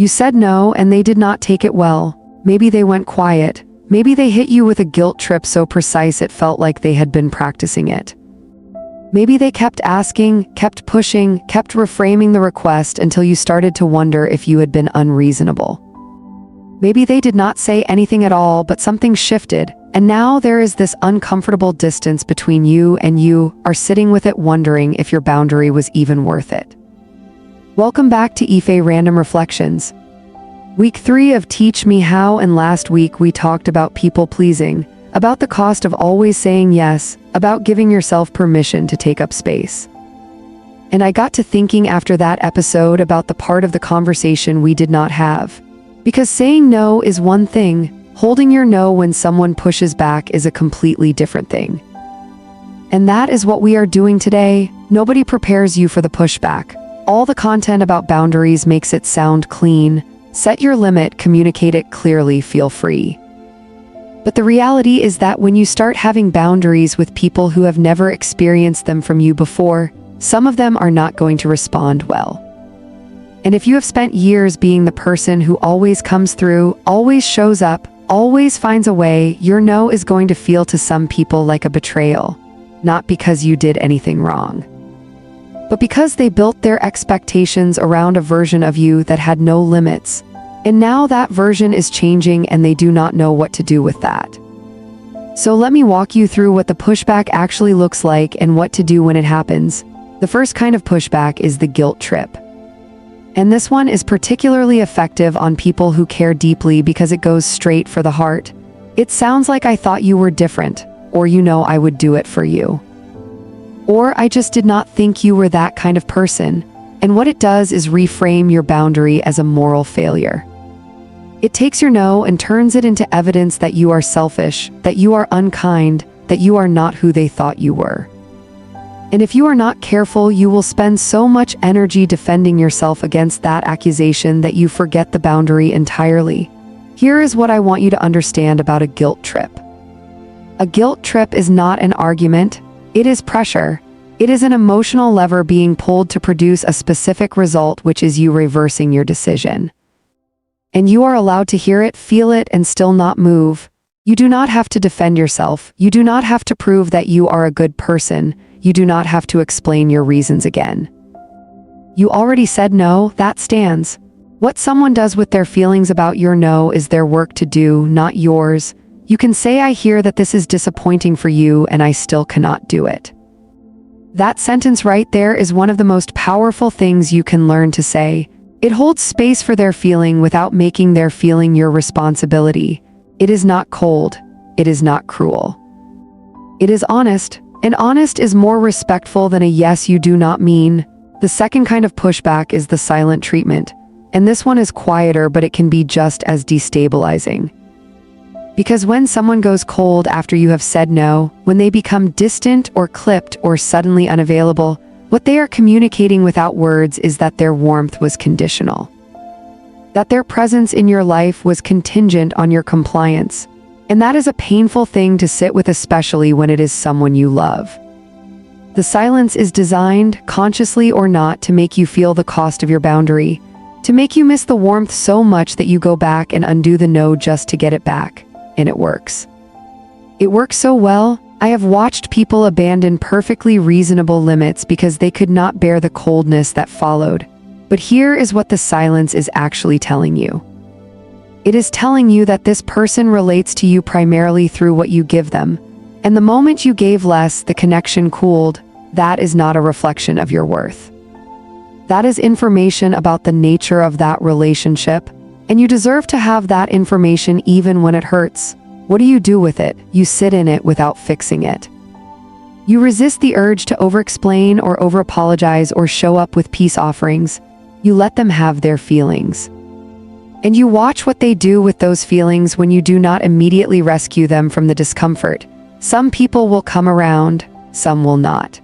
You said no and they did not take it well. Maybe they went quiet. Maybe they hit you with a guilt trip so precise it felt like they had been practicing it. Maybe they kept asking, kept pushing, kept reframing the request until you started to wonder if you had been unreasonable. Maybe they did not say anything at all, but something shifted, and now there is this uncomfortable distance between you and you are sitting with it wondering if your boundary was even worth it. Welcome back to Ife Random Reflections. Week 3 of Teach Me How, and last week we talked about people pleasing, about the cost of always saying yes, about giving yourself permission to take up space. And I got to thinking after that episode about the part of the conversation we did not have. Because saying no is one thing, holding your no when someone pushes back is a completely different thing. And that is what we are doing today. Nobody prepares you for the pushback. All the content about boundaries makes it sound clean. Set your limit, communicate it clearly, feel free. But the reality is that when you start having boundaries with people who have never experienced them from you before, some of them are not going to respond well. And if you have spent years being the person who always comes through, always shows up, always finds a way, your no is going to feel to some people like a betrayal. Not because you did anything wrong, but because they built their expectations around a version of you that had no limits. And now that version is changing and they do not know what to do with that. So let me walk you through what the pushback actually looks like and what to do when it happens. The first kind of pushback is the guilt trip. And this one is particularly effective on people who care deeply because it goes straight for the heart. It sounds like, I thought you were different, or I would do it for you. Or I just did not think you were that kind of person. And what it does is reframe your boundary as a moral failure. It takes your no and turns it into evidence that you are selfish, that you are unkind, that you are not who they thought you were. And if you are not careful, you will spend so much energy defending yourself against that accusation that you forget the boundary entirely. Here is what I want you to understand about a guilt trip. A guilt trip is not an argument, it is pressure. It is an emotional lever being pulled to produce a specific result, which is you reversing your decision. And you are allowed to hear it, feel it, and still not move. You do not have to defend yourself. You do not have to prove that you are a good person. You do not have to explain your reasons again. You already said no, that stands. What someone does with their feelings about your no is their work to do, not yours. You can say, I hear that this is disappointing for you and I still cannot do it. That sentence right there is one of the most powerful things you can learn to say. It holds space for their feeling without making their feeling your responsibility. It is not cold. It is not cruel. It is honest, and honest is more respectful than a yes you do not mean. The second kind of pushback is the silent treatment, and this one is quieter, but it can be just as destabilizing. Because when someone goes cold after you have said no, when they become distant or clipped or suddenly unavailable, what they are communicating without words is that their warmth was conditional. That their presence in your life was contingent on your compliance. And that is a painful thing to sit with, especially when it is someone you love. The silence is designed, consciously or not, to make you feel the cost of your boundary, to make you miss the warmth so much that you go back and undo the no just to get it back. And it works. It works so well, I have watched people abandon perfectly reasonable limits because they could not bear the coldness that followed. But here is what the silence is actually telling you. It is telling you that this person relates to you primarily through what you give them. And the moment you gave less, the connection cooled. That is not a reflection of your worth. That is information about the nature of that relationship. And you deserve to have that information even when it hurts. What do you do with it? You sit in it without fixing it. You resist the urge to over-explain or over-apologize or show up with peace offerings. You let them have their feelings. And you watch what they do with those feelings when you do not immediately rescue them from the discomfort. Some people will come around, some will not.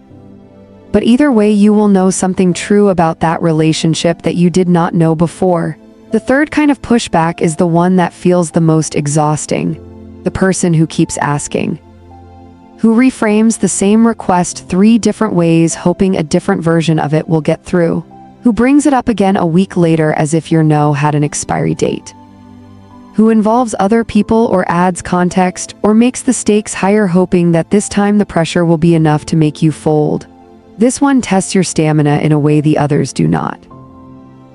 But either way, you will know something true about that relationship that you did not know before. The third kind of pushback is the one that feels the most exhausting. The person who keeps asking. Who reframes the same request 3 different ways, hoping a different version of it will get through. Who brings it up again a week later as if your no had an expiry date? Who involves other people or adds context or makes the stakes higher hoping that this time the pressure will be enough to make you fold? This one tests your stamina in a way the others do not.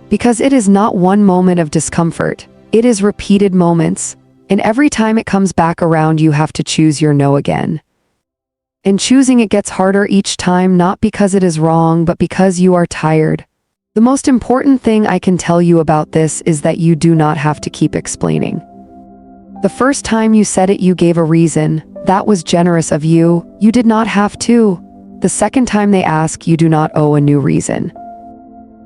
Because it is not one moment of discomfort, it is repeated moments, and every time it comes back around you have to choose your no again. And choosing it gets harder each time, not because it is wrong, but because you are tired. The most important thing I can tell you about this is that you do not have to keep explaining. The first time you said it, you gave a reason. That was generous of you. You did not have to. The second time they ask, you do not owe a new reason.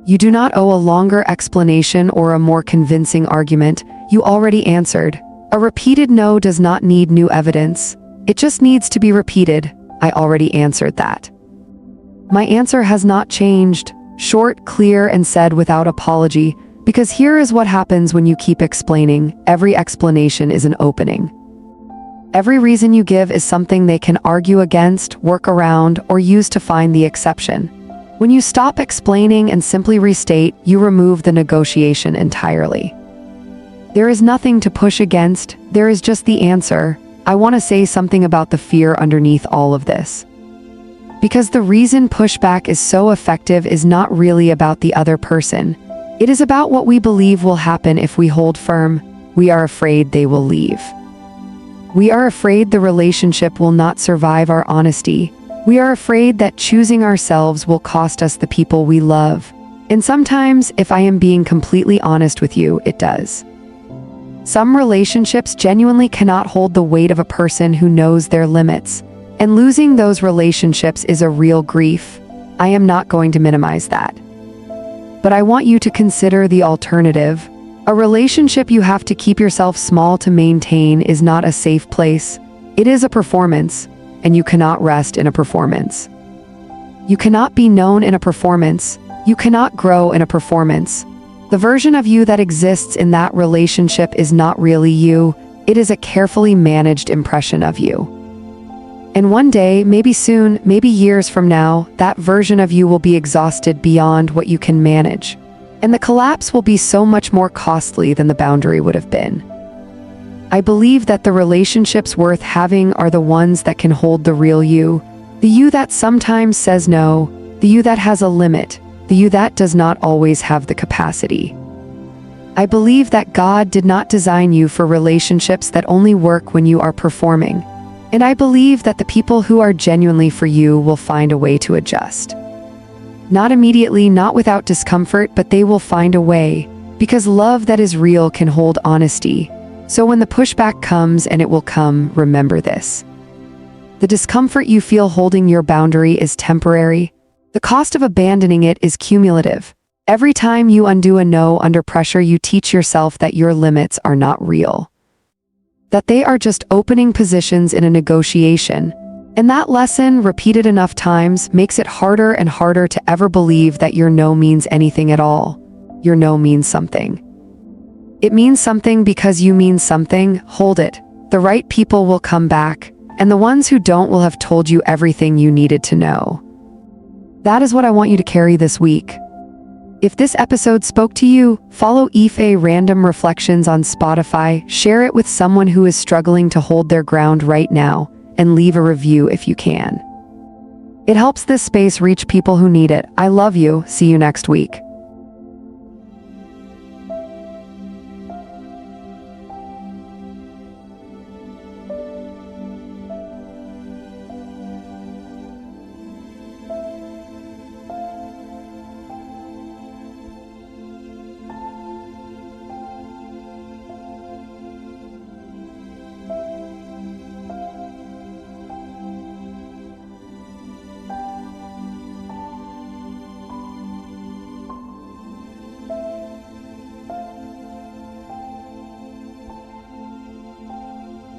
You do not owe a longer explanation or a more convincing argument. You already answered. A repeated no does not need new evidence. It just needs to be repeated. I already answered that. My answer has not changed. Short, clear, and said without apology, because here is what happens when you keep explaining. Every explanation is an opening. Every reason you give is something they can argue against, work around, or use to find the exception. When you stop explaining and simply restate, you remove the negotiation entirely. There is nothing to push against, there is just the answer. I want to say something about the fear underneath all of this. Because the reason pushback is so effective is not really about the other person. It is about what we believe will happen if we hold firm. We are afraid they will leave. We are afraid the relationship will not survive our honesty. We are afraid that choosing ourselves will cost us the people we love. And sometimes, if I am being completely honest with you, it does. Some relationships genuinely cannot hold the weight of a person who knows their limits. And losing those relationships is a real grief. I am not going to minimize that. But I want you to consider the alternative. A relationship you have to keep yourself small to maintain is not a safe place. It is a performance, and you cannot rest in a performance. You cannot be known in a performance. You cannot grow in a performance. The version of you that exists in that relationship is not really you. It is a carefully managed impression of you. And one day, maybe soon, maybe years from now, that version of you will be exhausted beyond what you can manage. And the collapse will be so much more costly than the boundary would have been. I believe that the relationships worth having are the ones that can hold the real you. The you that sometimes says no, the you that has a limit, the you that does not always have the capacity. I believe that God did not design you for relationships that only work when you are performing. And I believe that the people who are genuinely for you will find a way to adjust. Not immediately, not without discomfort, but they will find a way, because love that is real can hold honesty. So when the pushback comes, and it will come, remember this. The discomfort you feel holding your boundary is temporary. The cost of abandoning it is cumulative. Every time you undo a no under pressure, you teach yourself that your limits are not real. That they are just opening positions in a negotiation. And that lesson, repeated enough times, makes it harder and harder to ever believe that your no means anything at all. Your no means something. It means something because you mean something. Hold it. The right people will come back, and the ones who don't will have told you everything you needed to know. That is what I want you to carry this week. If this episode spoke to you, follow Ife Random Reflections on Spotify, share it with someone who is struggling to hold their ground right now, and leave a review if you can. It helps this space reach people who need it. I love you. See you next week.